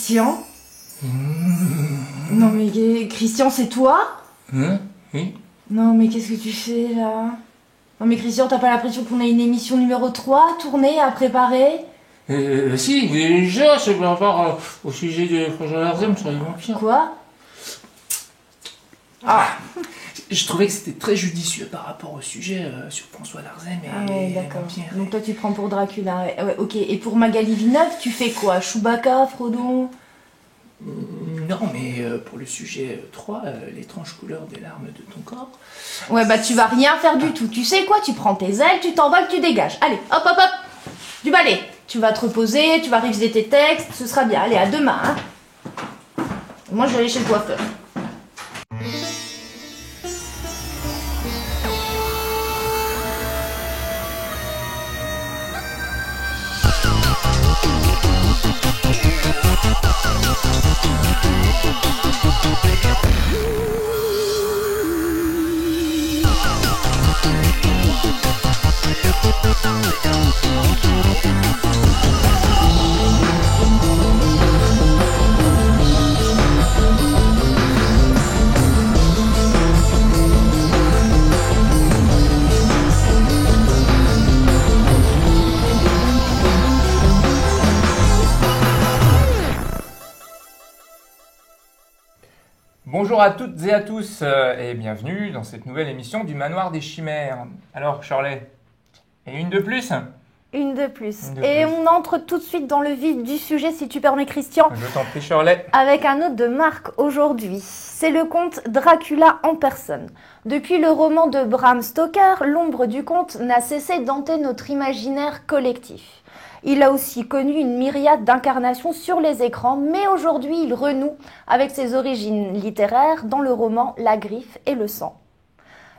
Christian? Non mais Christian, c'est toi? Oui. Non mais qu'est-ce que tu fais là? Non mais Christian, t'as pas l'impression qu'on a une émission numéro 3 à tourner, à préparer? Si, déjà, c'est par rapport au sujet de François Larzem sur les vampires. Quoi? Ah, je trouvais que c'était très judicieux par rapport au sujet sur François Larzem et Ah ouais, les d'accord. vampires. Donc toi tu prends pour Dracula, ouais, ok. Et pour Magali Villeneuve, tu fais quoi? Chewbacca, Frodon? Non, mais pour le sujet 3, l'étrange couleur des larmes de ton corps. Ouais, bah tu vas rien faire du tout. Tu sais quoi? Tu prends tes ailes, tu t'envoles, tu dégages. Allez, hop, hop, hop. Du balai. Tu vas te reposer, tu vas réviser tes textes, ce sera bien. Allez, à demain, hein. Moi, je vais aller chez le coiffeur. Bonjour à toutes et à tous et bienvenue dans cette nouvelle émission du Manoir des Chimères. Alors Shirley, et une de plus? Une de plus. Une de Et plus. on entre tout de suite dans le vif du sujet, si tu permets, Christian. Je t'en prie Shirley. Avec un autre de Marc aujourd'hui. C'est le conte Dracula en personne. Depuis le roman de Bram Stoker, l'ombre du conte n'a cessé d'hanter notre imaginaire collectif. Il a aussi connu une myriade d'incarnations sur les écrans, mais aujourd'hui il renoue avec ses origines littéraires dans le roman La Griffe et le sang.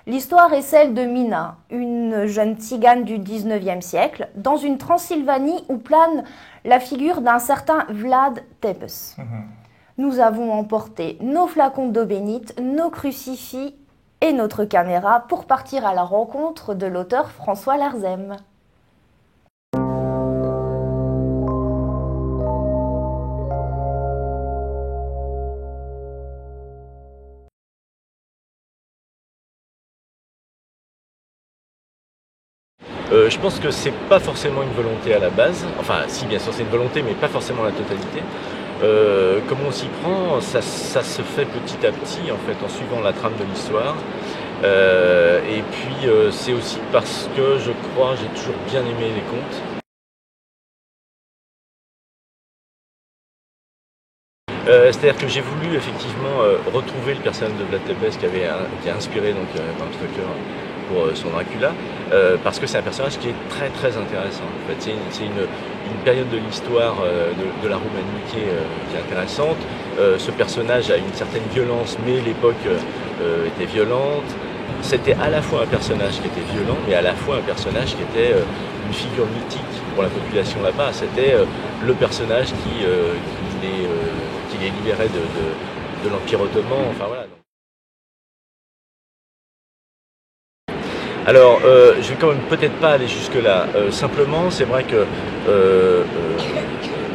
L'histoire est celle de Mina, une jeune tzigane du 19e siècle, dans une Transylvanie où plane la figure d'un certain Vlad Tepes. Nous avons emporté nos flacons d'eau bénite, nos crucifix et notre caméra pour partir à la rencontre de l'auteur François Larzem. Je pense que c'est pas forcément une volonté à la base, enfin si bien sûr c'est une volonté mais pas forcément la totalité. Comment on s'y prend, ça se fait petit à petit en fait en suivant la trame de l'histoire. Et puis c'est aussi parce que je crois j'ai toujours bien aimé les contes. C'est-à-dire que j'ai voulu effectivement retrouver le personnage de Vlad Tepes qui a inspiré donc Bram Stoker pour son Dracula, parce que c'est un personnage qui est très très intéressant. En fait, c'est une période de l'histoire de la Roumanie qui est intéressante. Ce personnage a une certaine violence, mais l'époque était violente. C'était à la fois un personnage qui était violent, mais à la fois un personnage qui était une figure mythique pour la population là-bas. C'était le personnage qui les libérait de l'Empire ottoman. Enfin, voilà. Alors, je vais quand même peut-être pas aller jusque-là. Simplement, c'est vrai que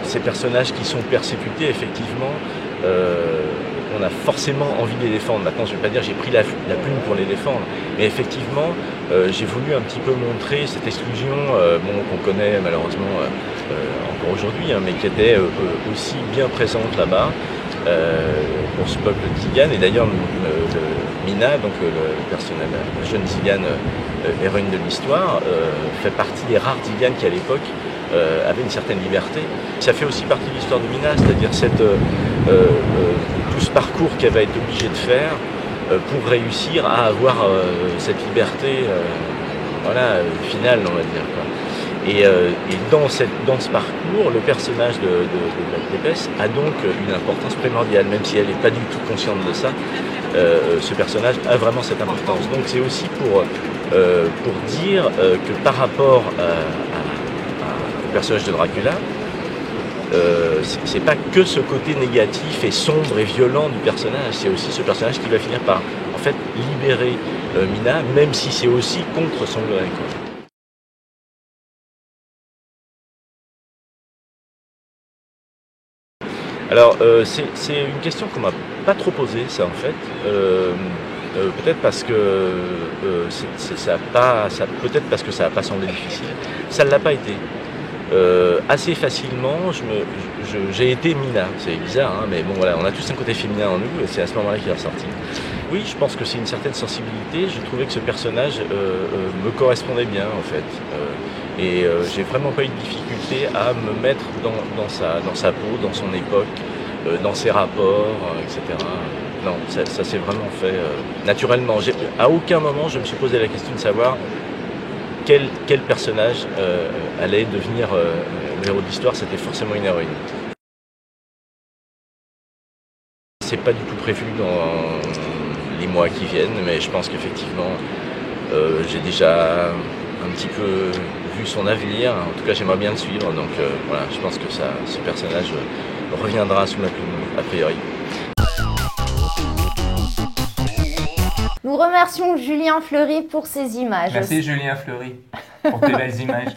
ces personnages qui sont persécutés, effectivement, on a forcément envie de les défendre. Maintenant, je ne vais pas dire j'ai pris la plume pour les défendre, mais effectivement, j'ai voulu un petit peu montrer cette exclusion qu'on connaît malheureusement encore aujourd'hui, hein, mais qui était aussi bien présente là-bas pour ce peuple tzigane. Et d'ailleurs, Mina, donc le personnage, la jeune tzigane héroïne de l'histoire, fait partie des rares tziganes qui à l'époque avait une certaine liberté. Ça fait aussi partie de l'histoire de Mina, c'est-à-dire tout ce parcours qu'elle va être obligée de faire pour réussir à avoir cette liberté finale, on va dire, quoi. Et dans ce parcours, le personnage de Vlad Tepes a donc une importance primordiale, même si elle n'est pas du tout consciente de ça. Ce personnage a vraiment cette importance. Donc c'est aussi pour dire que par rapport au personnage de Dracula, c'est pas que ce côté négatif et sombre et violent du personnage, c'est aussi ce personnage qui va finir par en fait libérer Mina, même si c'est aussi contre son gré, quoi. Alors, c'est une question qu'on m'a pas trop posée, ça, en fait. Peut-être parce que peut-être parce que ça n'a pas semblé difficile. Ça ne l'a pas été. Assez facilement, j'ai été Mina. C'est bizarre, hein, mais bon voilà, on a tous un côté féminin en nous, et c'est à ce moment-là qu'il est ressorti. Oui, je pense que c'est une certaine sensibilité. Je trouvais que ce personnage me correspondait bien, en fait. J'ai vraiment pas eu de difficulté à me mettre dans sa peau, dans son époque, dans ses rapports, etc. Non, ça s'est vraiment fait naturellement. À aucun moment je me suis posé la question de savoir quel personnage allait devenir le héros de l'histoire. C'était forcément une héroïne. C'est pas du tout prévu dans les mois qui viennent, mais je pense qu'effectivement j'ai déjà un petit peu vu son avenir. En tout cas, j'aimerais bien le suivre. Donc voilà, je pense que ce personnage reviendra sous ma plume, a priori. Nous remercions Julien Fleury pour ces images. Merci Julien Fleury pour tes belles images.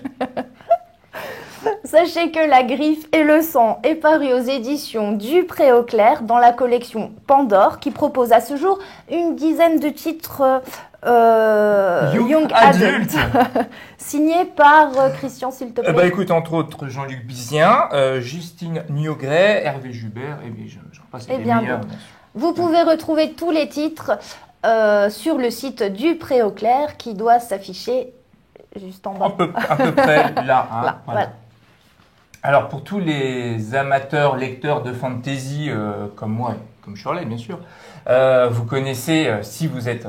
Sachez que La Griffe et le sang est paru aux éditions Dupré au Clair dans la collection Pandore qui propose à ce jour une dizaine de titres Young Adult signés par Christian, s'il te plaît. Écoute, entre autres Jean-Luc Bizien, Justine Niogret, Hervé Jubert, et j'en passe les meilleurs. Bon. Vous pouvez retrouver tous les titres sur le site Dupré au Clair qui doit s'afficher juste en bas. À peu près là. Hein, là, voilà. Alors pour tous les amateurs, lecteurs de fantasy comme moi et comme Shirley bien sûr, vous connaissez, si vous êtes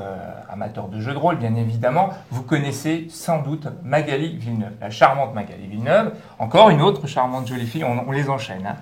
amateur de jeux de rôle bien évidemment, vous connaissez sans doute Magali Villeneuve, la charmante Magali Villeneuve, encore une autre charmante jolie fille, on les enchaîne. Hein.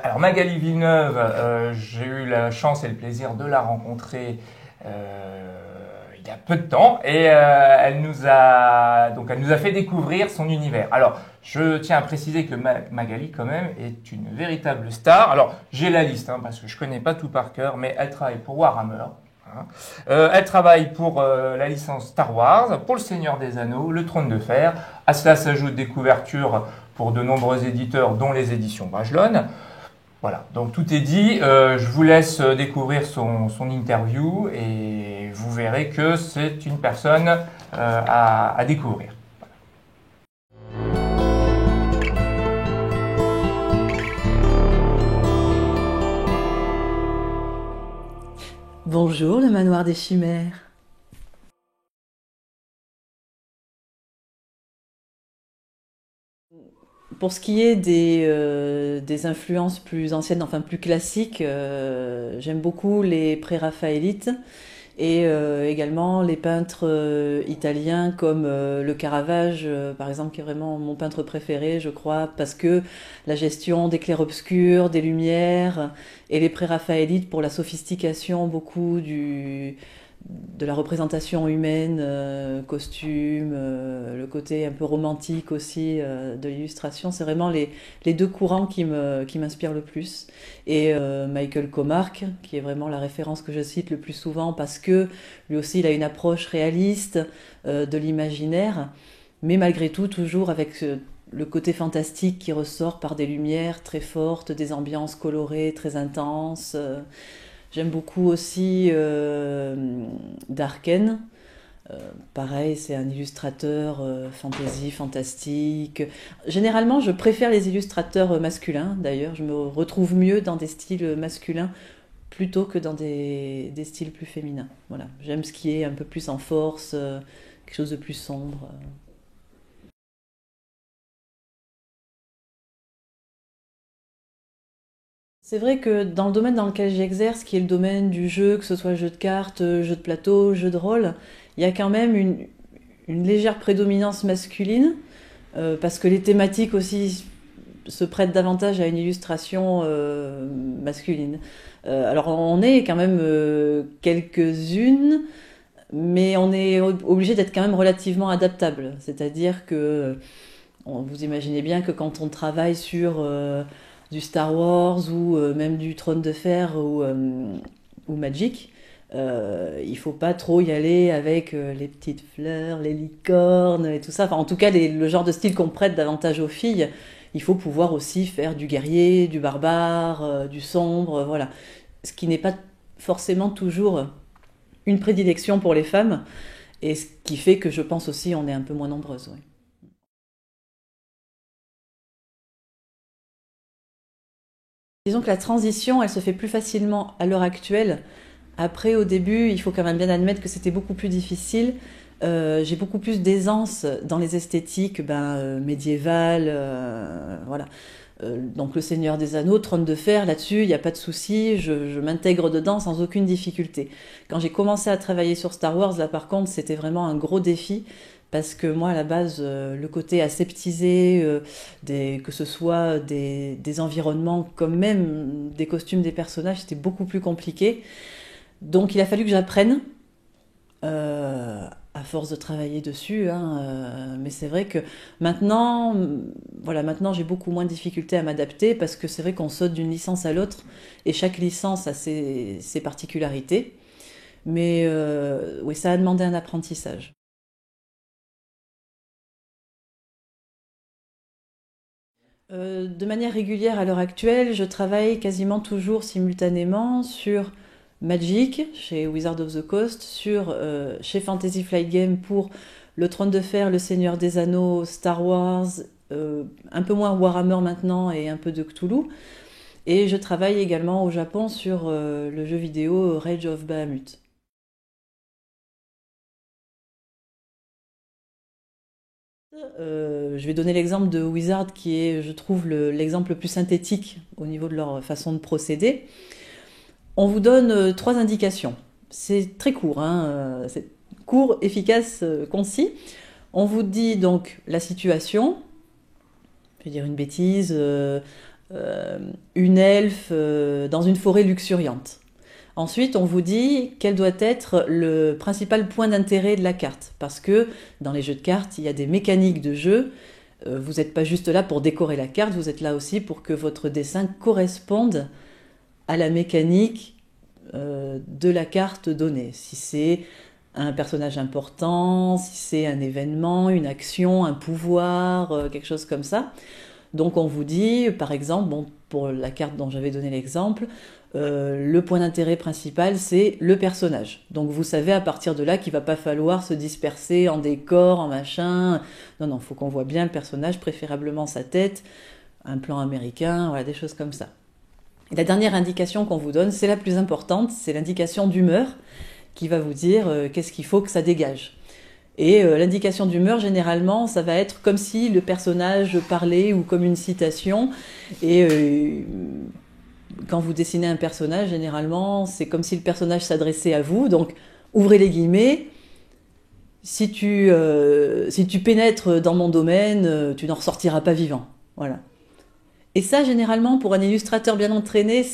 Alors Magali Villeneuve, j'ai eu la chance et le plaisir de la rencontrer il y a peu de temps et elle nous a fait découvrir son univers. Alors, je tiens à préciser que Magali, quand même, est une véritable star. Alors, j'ai la liste, hein, parce que je connais pas tout par cœur, mais elle travaille pour Warhammer. Hein. Elle travaille pour la licence Star Wars, pour Le Seigneur des Anneaux, Le Trône de Fer. À cela s'ajoutent des couvertures pour de nombreux éditeurs, dont les éditions Brajlon. Voilà, donc tout est dit. Je vous laisse découvrir son interview et vous verrez que c'est une personne à découvrir. Bonjour, le manoir des chimères. Pour ce qui est des influences plus anciennes, enfin plus classiques, j'aime beaucoup les pré-raphaélites et également les peintres italiens comme le Caravage, par exemple, qui est vraiment mon peintre préféré, je crois, parce que la gestion des clairs-obscurs, des lumières, et les pré-raphaélites pour la sophistication beaucoup de la représentation humaine, costume, le côté un peu romantique aussi de l'illustration. C'est vraiment les deux courants qui m'inspirent le plus. Et Michael Komark, qui est vraiment la référence que je cite le plus souvent parce que lui aussi il a une approche réaliste de l'imaginaire, mais malgré tout toujours avec le côté fantastique qui ressort par des lumières très fortes, des ambiances colorées très intenses. J'aime beaucoup aussi Darken. Pareil, c'est un illustrateur fantasy, fantastique. Généralement, je préfère les illustrateurs masculins, d'ailleurs. Je me retrouve mieux dans des styles masculins plutôt que dans des styles plus féminins. Voilà. J'aime ce qui est un peu plus en force, quelque chose de plus sombre. C'est vrai que dans le domaine dans lequel j'exerce, qui est le domaine du jeu, que ce soit jeu de cartes, jeu de plateau, jeu de rôle, il y a quand même une légère prédominance masculine, parce que les thématiques aussi se prêtent davantage à une illustration masculine. Alors on est quand même quelques-unes, mais on est obligé d'être quand même relativement adaptable. C'est-à-dire que vous imaginez bien que quand on travaille sur du Star Wars ou même du Trône de Fer ou Magic, il faut pas trop y aller avec les petites fleurs, les licornes et tout ça. Enfin, en tout cas, le genre de style qu'on prête davantage aux filles. il faut pouvoir aussi faire du guerrier, du barbare, du sombre, voilà. Ce qui n'est pas forcément toujours une prédilection pour les femmes, et ce qui fait que je pense aussi on est un peu moins nombreuses. Oui. Disons que la transition, elle se fait plus facilement à l'heure actuelle. Après, au début, il faut quand même bien admettre que c'était beaucoup plus difficile. J'ai beaucoup plus d'aisance dans les esthétiques médiévales, voilà. Donc le Seigneur des Anneaux, Trône de Fer, là-dessus, il n'y a pas de souci, je m'intègre dedans sans aucune difficulté. Quand j'ai commencé à travailler sur Star Wars, là par contre, c'était vraiment un gros défi, parce que moi, à la base, le côté aseptisé, que ce soit des environnements comme même des costumes des personnages, c'était beaucoup plus compliqué. Donc il a fallu que j'apprenne, à force de travailler dessus, hein, mais c'est vrai que maintenant, voilà, maintenant j'ai beaucoup moins de difficultés à m'adapter parce que c'est vrai qu'on saute d'une licence à l'autre et chaque licence a ses particularités. Mais oui, ça a demandé un apprentissage. De manière régulière à l'heure actuelle, je travaille quasiment toujours simultanément sur Magic, chez Wizard of the Coast, chez Fantasy Flight Games pour le Trône de Fer, le Seigneur des Anneaux, Star Wars, un peu moins Warhammer maintenant et un peu de Cthulhu. Et je travaille également au Japon sur le jeu vidéo Rage of Bahamut. Je vais donner l'exemple de Wizard qui est, je trouve, l'exemple le plus synthétique au niveau de leur façon de procéder. On vous donne 3 indications. C'est très court, hein, c'est court, efficace, concis. On vous dit donc la situation, je vais dire une bêtise, une elfe dans une forêt luxuriante. Ensuite, on vous dit quel doit être le principal point d'intérêt de la carte. Parce que dans les jeux de cartes, il y a des mécaniques de jeu. Vous n'êtes pas juste là pour décorer la carte, vous êtes là aussi pour que votre dessin corresponde à la mécanique de la carte donnée. Si c'est un personnage important, si c'est un événement, une action, un pouvoir, quelque chose comme ça. Donc on vous dit, par exemple, bon, pour la carte dont j'avais donné l'exemple, le point d'intérêt principal, c'est le personnage. Donc vous savez à partir de là qu'il ne va pas falloir se disperser en décor, en machin. Non, non, il faut qu'on voit bien le personnage, préférablement sa tête, un plan américain, voilà, des choses comme ça. Et la dernière indication qu'on vous donne, c'est la plus importante, c'est l'indication d'humeur qui va vous dire qu'est-ce qu'il faut que ça dégage. Et l'indication d'humeur, généralement, ça va être comme si le personnage parlait ou comme une citation. Et quand vous dessinez un personnage, généralement, c'est comme si le personnage s'adressait à vous. Donc, ouvrez les guillemets. Si tu pénètres dans mon domaine, tu n'en ressortiras pas vivant. Voilà. Et ça, généralement, pour un illustrateur bien entraîné,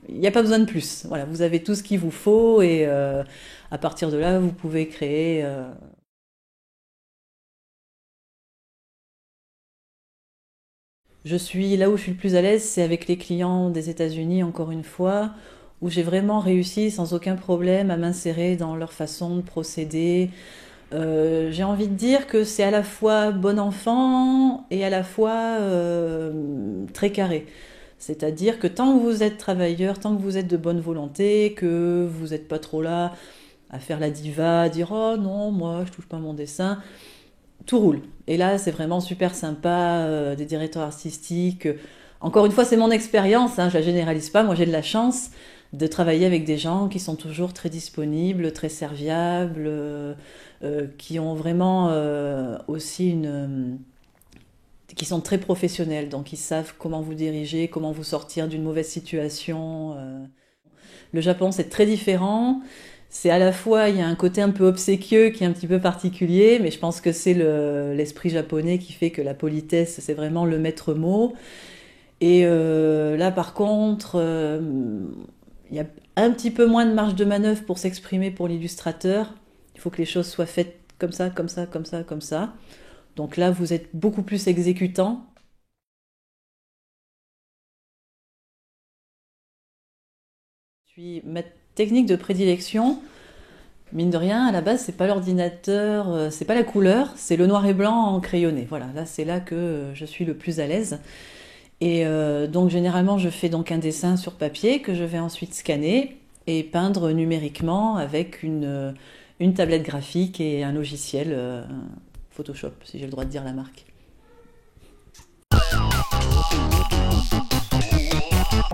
il n'y a pas besoin de plus. Voilà, vous avez tout ce qu'il vous faut et à partir de là, vous pouvez créer. Là où je suis le plus à l'aise, c'est avec les clients des États-Unis, encore une fois, où j'ai vraiment réussi sans aucun problème à m'insérer dans leur façon de procéder. J'ai envie de dire que c'est à la fois bon enfant et à la fois très carré. C'est-à-dire que tant que vous êtes travailleur, tant que vous êtes de bonne volonté, que vous n'êtes pas trop là à faire la diva, à dire « Oh non, moi je touche pas à mon dessin », tout roule. Et là, c'est vraiment super sympa, des directeurs artistiques. Encore une fois, c'est mon expérience, hein, je la généralise pas. Moi, j'ai de la chance de travailler avec des gens qui sont toujours très disponibles, très serviables, qui ont vraiment aussi qui sont très professionnels, donc ils savent comment vous diriger, comment vous sortir d'une mauvaise situation. Le Japon, c'est très différent. C'est à la fois, il y a un côté un peu obséquieux qui est un petit peu particulier, mais je pense que c'est l'esprit japonais qui fait que la politesse, c'est vraiment le maître mot. Et là, par contre, il y a un petit peu moins de marge de manœuvre pour s'exprimer pour l'illustrateur. Il faut que les choses soient faites comme ça, comme ça, comme ça, comme ça. Donc là, vous êtes beaucoup plus exécutant. Ma technique de prédilection, Mine de rien, à la base, c'est pas l'ordinateur, c'est pas la couleur, c'est le noir et blanc en crayonné. Voilà, là c'est là que je suis le plus à l'aise. Et donc généralement, je fais donc un dessin sur papier que je vais ensuite scanner et peindre numériquement avec une tablette graphique et un logiciel Photoshop, si j'ai le droit de dire la marque.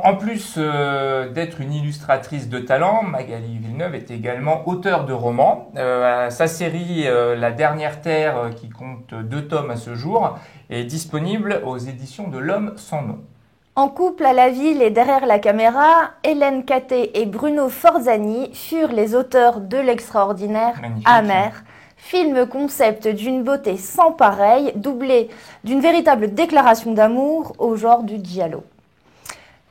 En plus d'être une illustratrice de talent, Magali Villeneuve est également auteure de romans. Sa série La Dernière Terre, qui compte 2 tomes à ce jour, est disponible aux éditions de L'Homme sans nom. En couple à la ville et derrière la caméra, Hélène Catté et Bruno Forzani furent les auteurs de l'extraordinaire Amer, film concept d'une beauté sans pareille, doublé d'une véritable déclaration d'amour au genre du giallo.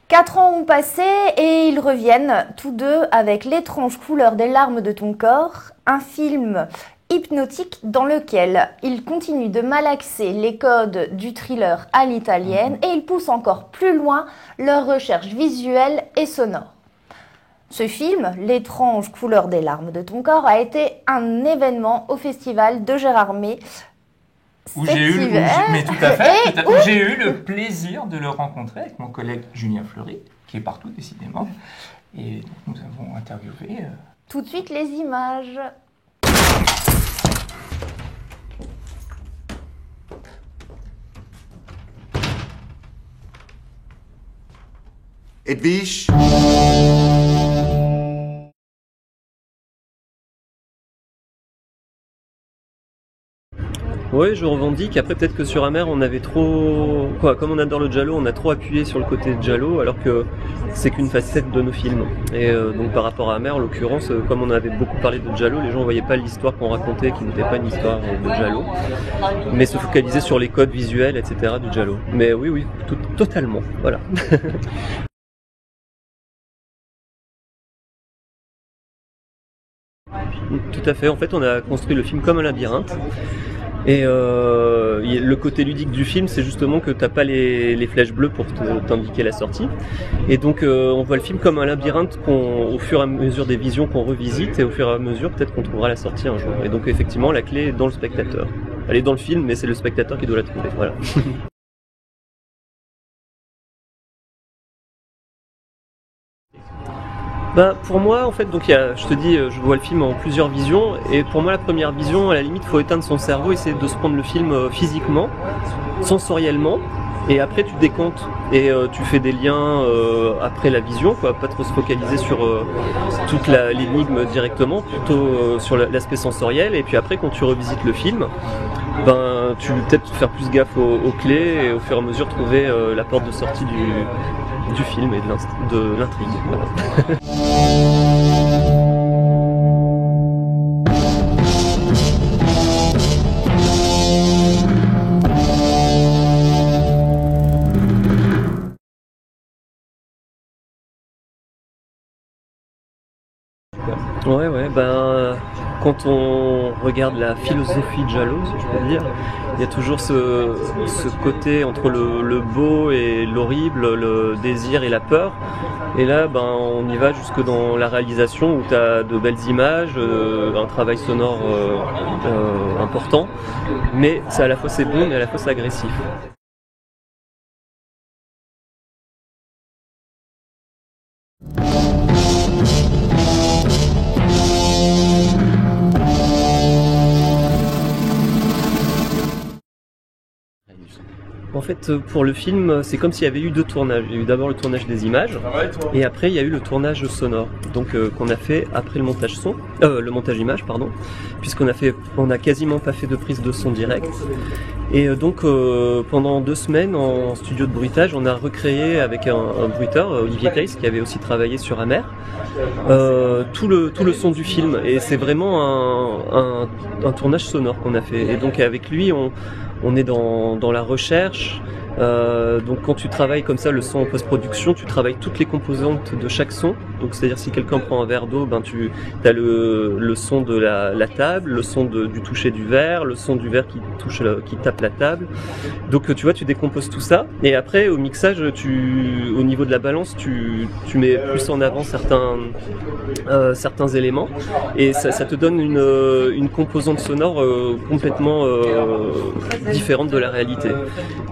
4 ans ont passé et ils reviennent tous deux avec L'étrange couleur des larmes de ton corps, un film hypnotique dans lequel ils continuent de malaxer les codes du thriller à l'italienne et ils poussent encore plus loin leurs recherches visuelles et sonores. Ce film, L'étrange couleur des larmes de ton corps, a été un événement au festival de Gérardmer. Où j'ai eu le plaisir de le rencontrer avec mon collègue Julien Fleury, qui est partout décidément. Et donc nous avons interviewé. Tout de suite les images. Edwige. Oui, je revendique. Après, peut-être que sur Amer, on avait trop... Comme on adore le giallo, on a trop appuyé sur le côté giallo, alors que c'est qu'une facette de nos films. Et donc par rapport à Amer, en l'occurrence, comme on avait beaucoup parlé de giallo, les gens ne voyaient pas l'histoire qu'on racontait, qui n'était pas une histoire de giallo, mais se focalisaient sur les codes visuels, etc. du giallo. Mais oui, totalement. Voilà. Tout à fait. En fait, on a construit le film comme un labyrinthe. Et le côté ludique du film, c'est justement que t'as pas les flèches bleues pour t'indiquer la sortie. Et donc on voit le film comme un labyrinthe au fur et à mesure des visions qu'on revisite, et au fur et à mesure peut-être qu'on trouvera la sortie un jour. Et donc effectivement la clé est dans le spectateur. Elle est dans le film, mais c'est le spectateur qui doit la trouver. Voilà. Pour moi, en fait, donc je te dis, je vois le film en plusieurs visions, et pour moi, la première vision, à la limite, faut éteindre son cerveau, essayer de se prendre le film physiquement, sensoriellement, et après tu décomptes et tu fais des liens après la vision, quoi, pas trop se focaliser sur toute l'énigme directement, plutôt sur l'aspect sensoriel, et puis après, quand tu revisites le film, tu veux peut-être faire plus gaffe aux clés, et au fur et à mesure trouver la porte de sortie du film et de l'intrigue. Voilà. Ouais, quand on regarde la philosophie giallo, si je peux dire, il y a toujours ce côté entre le beau et l'horrible, le désir et la peur. Et là, on y va jusque dans la réalisation où tu as de belles images, un travail sonore important, mais à la fois c'est bon, mais à la fois c'est agressif. En fait, pour le film, c'est comme s'il y avait eu 2 tournages. Il y a eu d'abord le tournage des images, et après il y a eu le tournage sonore. Donc qu'on a fait après le montage image, pardon, puisqu'on a quasiment pas fait de prise de son direct. Et donc pendant 2 semaines en studio de bruitage, on a recréé avec un bruiteur, Olivier Theis, qui avait aussi travaillé sur Amer, tout le son du film. Et c'est vraiment un tournage sonore qu'on a fait. Et donc avec lui, on est dans la recherche Donc quand tu travailles comme ça le son en post-production, tu travailles toutes les composantes de chaque son. Donc c'est-à-dire si quelqu'un prend un verre d'eau, ben tu as le son de la table, le son du toucher du verre, le son du verre qui tape la table. Donc tu vois, tu décomposes tout ça. Et après au mixage, au niveau de la balance, tu mets plus en avant certains éléments et ça te donne une composante sonore complètement différente de la réalité.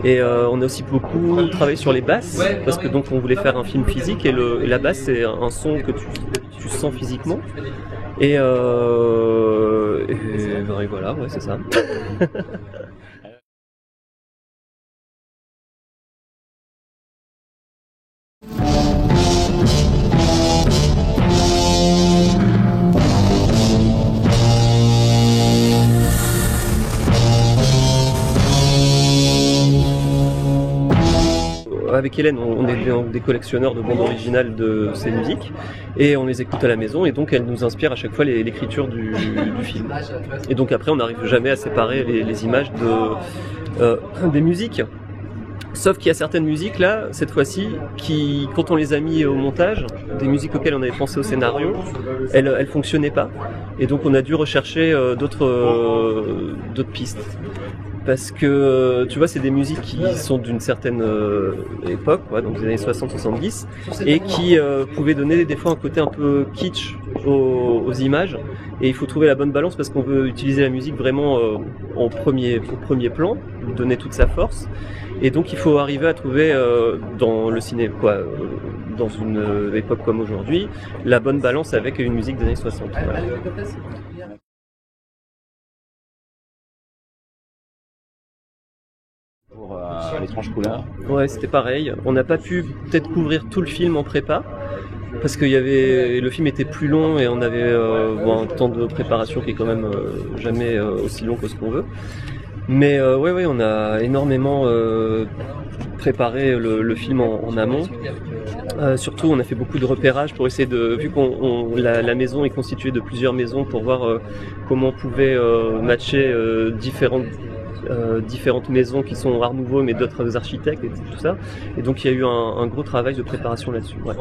Et on a aussi beaucoup travaillé sur les basses parce que donc on voulait faire un film physique et la basse c'est un son que tu sens physiquement et voilà, ouais, c'est ça. Avec Hélène, on est des collectionneurs de bandes originales de ces musiques et on les écoute à la maison et donc elles nous inspirent à chaque fois l'écriture du film. Et donc après on n'arrive jamais à séparer les images des musiques. Sauf qu'il y a certaines musiques là, cette fois-ci, qui, quand on les a mis au montage, des musiques auxquelles on avait pensé au scénario, elles fonctionnaient pas. Et donc on a dû rechercher d'autres pistes. Parce que tu vois, c'est des musiques qui sont d'une certaine époque, ouais, donc des années 60-70, et qui pouvaient donner des fois un côté un peu kitsch aux images. Et il faut trouver la bonne balance parce qu'on veut utiliser la musique vraiment au premier plan, lui donner toute sa force. Et donc il faut arriver à trouver dans le cinéma, dans une époque comme aujourd'hui, la bonne balance avec une musique des années 60. Voilà. Pour l'étrange couleur. Ouais, c'était pareil. On n'a pas pu peut-être couvrir tout le film en prépa parce que le film était plus long et on avait un temps de préparation qui est quand même jamais aussi long que ce qu'on veut. Mais ouais, on a énormément préparé le film en amont. Surtout, on a fait beaucoup de repérage pour essayer vu qu'on la maison est constituée de plusieurs maisons pour voir comment on pouvait matcher différentes maisons qui sont Art Nouveau mais d'autres architectes et tout ça. Et donc il y a eu un gros travail de préparation là-dessus. Ouais.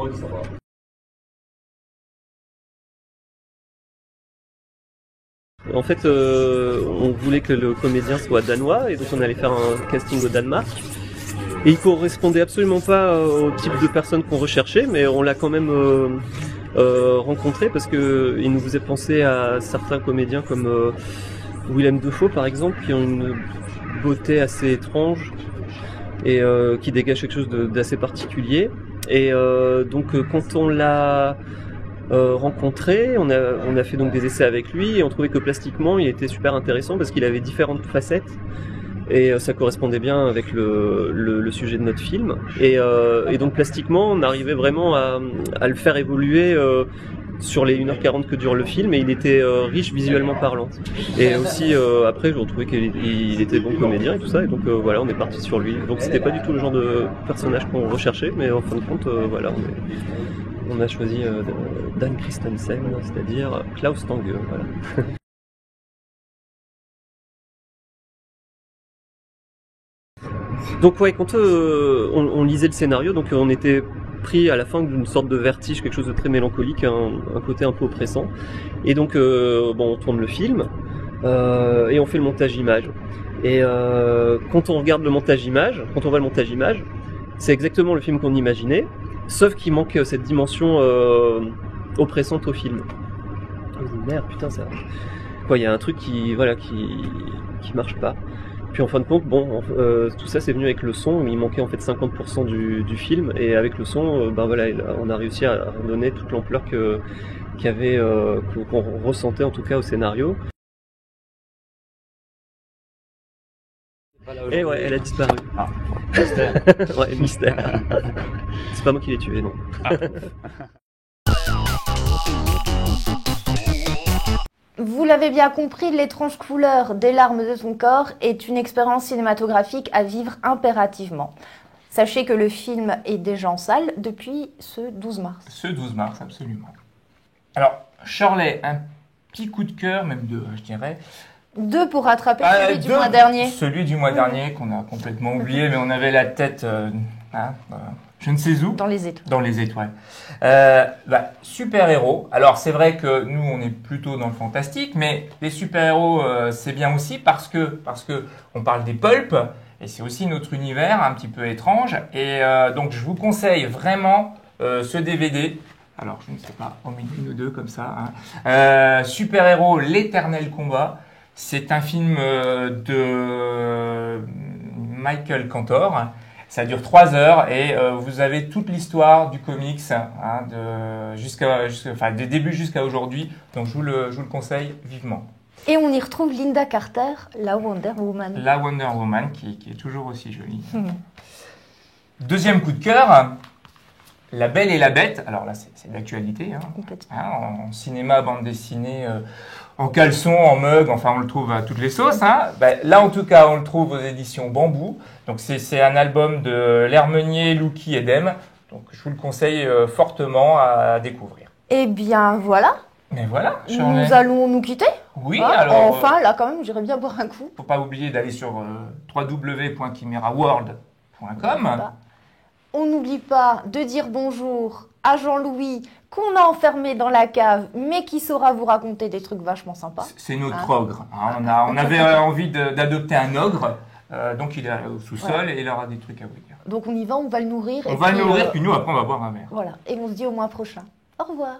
En fait, on voulait que le comédien soit danois et donc on allait faire un casting au Danemark. Et il correspondait absolument pas au type de personne qu'on recherchait, mais on l'a quand même rencontré parce que il nous faisait penser à certains comédiens comme Willem Dafoe par exemple, qui ont une beauté assez étrange et qui dégagent quelque chose d'assez particulier. Et donc quand on l'a rencontré, on a fait donc des essais avec lui et on trouvait que plastiquement il était super intéressant parce qu'il avait différentes facettes et ça correspondait bien avec le sujet de notre film et donc plastiquement on arrivait vraiment à le faire évoluer sur les 1h40 que dure le film et il était riche visuellement parlant et aussi après je trouvais qu'il était bon comédien et tout ça et donc voilà on est parti sur lui. Donc c'était pas du tout le genre de personnage qu'on recherchait mais en fin de compte voilà on a choisi Dan Christensen, c'est-à-dire Klaus Tange. Voilà. Donc ouais, quand on lisait le scénario, donc on était pris à la fin d'une sorte de vertige, quelque chose de très mélancolique, un côté un peu oppressant. Et donc on tourne le film et on fait le montage image. Et quand on regarde le montage image, quand on voit le montage image, c'est exactement le film qu'on imaginait. Sauf qu'il manque cette dimension oppressante au film. On se dit merde, putain, ça. Quoi, il y a un truc qui marche pas. Puis en fin de compte, tout ça c'est venu avec le son. Il manquait en fait 50% du film et avec le son, on a réussi à donner toute l'ampleur qu'on ressentait en tout cas au scénario. Et ouais, elle a disparu. Ah, mystère. Ouais, mystère. C'est pas moi qui l'ai tué, non. Ah. Vous l'avez bien compris, l'étrange couleur des larmes de ton corps est une expérience cinématographique à vivre impérativement. Sachez que le film est déjà en salle depuis ce 12 mars. Ce 12 mars, absolument. Alors, Shirley, un petit coup de cœur, même deux, je dirais, 2 pour rattraper celui du Deux. mois dernier. Celui du mois dernier qu'on a complètement oublié, mais on avait la tête, je ne sais où. Dans les étoiles. Dans les étoiles. Super-héros. Alors, c'est vrai que nous, on est plutôt dans le fantastique, mais les super-héros, c'est bien aussi parce que on parle des pulps, et c'est aussi notre univers un petit peu étrange. Et donc, je vous conseille vraiment ce DVD. Alors, je ne sais pas, en une ou deux comme ça. Super-héros, l'éternel combat. C'est un film de Michael Cantor. Ça dure 3 heures et vous avez toute l'histoire du comics des débuts jusqu'à aujourd'hui. Donc je vous le conseille vivement. Et on y retrouve Linda Carter, la Wonder Woman. La Wonder Woman qui est toujours aussi jolie. Deuxième coup de cœur, La Belle et la Bête. Alors là c'est d'actualité. En cinéma, bande dessinée, en caleçon, en mug, enfin on le trouve à toutes les sauces. Là en tout cas on le trouve aux éditions Bambou. Donc c'est un album de L'Hermenier, Louki et Dem. Donc je vous le conseille fortement à découvrir. Eh bien voilà. Mais voilà, nous allons nous quitter. Oui, alors. Enfin là quand même, j'irais bien boire un coup. Faut pas oublier d'aller sur www.chimeraworld.com. On n'oublie pas de dire bonjour à Jean-Louis qu'on a enfermé dans la cave, mais qui saura vous raconter des trucs vachement sympas. C'est notre ogre. On avait envie d'adopter un ogre, donc il est au sous-sol et il aura des trucs à vous dire. Donc on y va, on va le nourrir. On va le nourrir, puis nous après on va boire un verre. Voilà, et on se dit au mois prochain. Au revoir.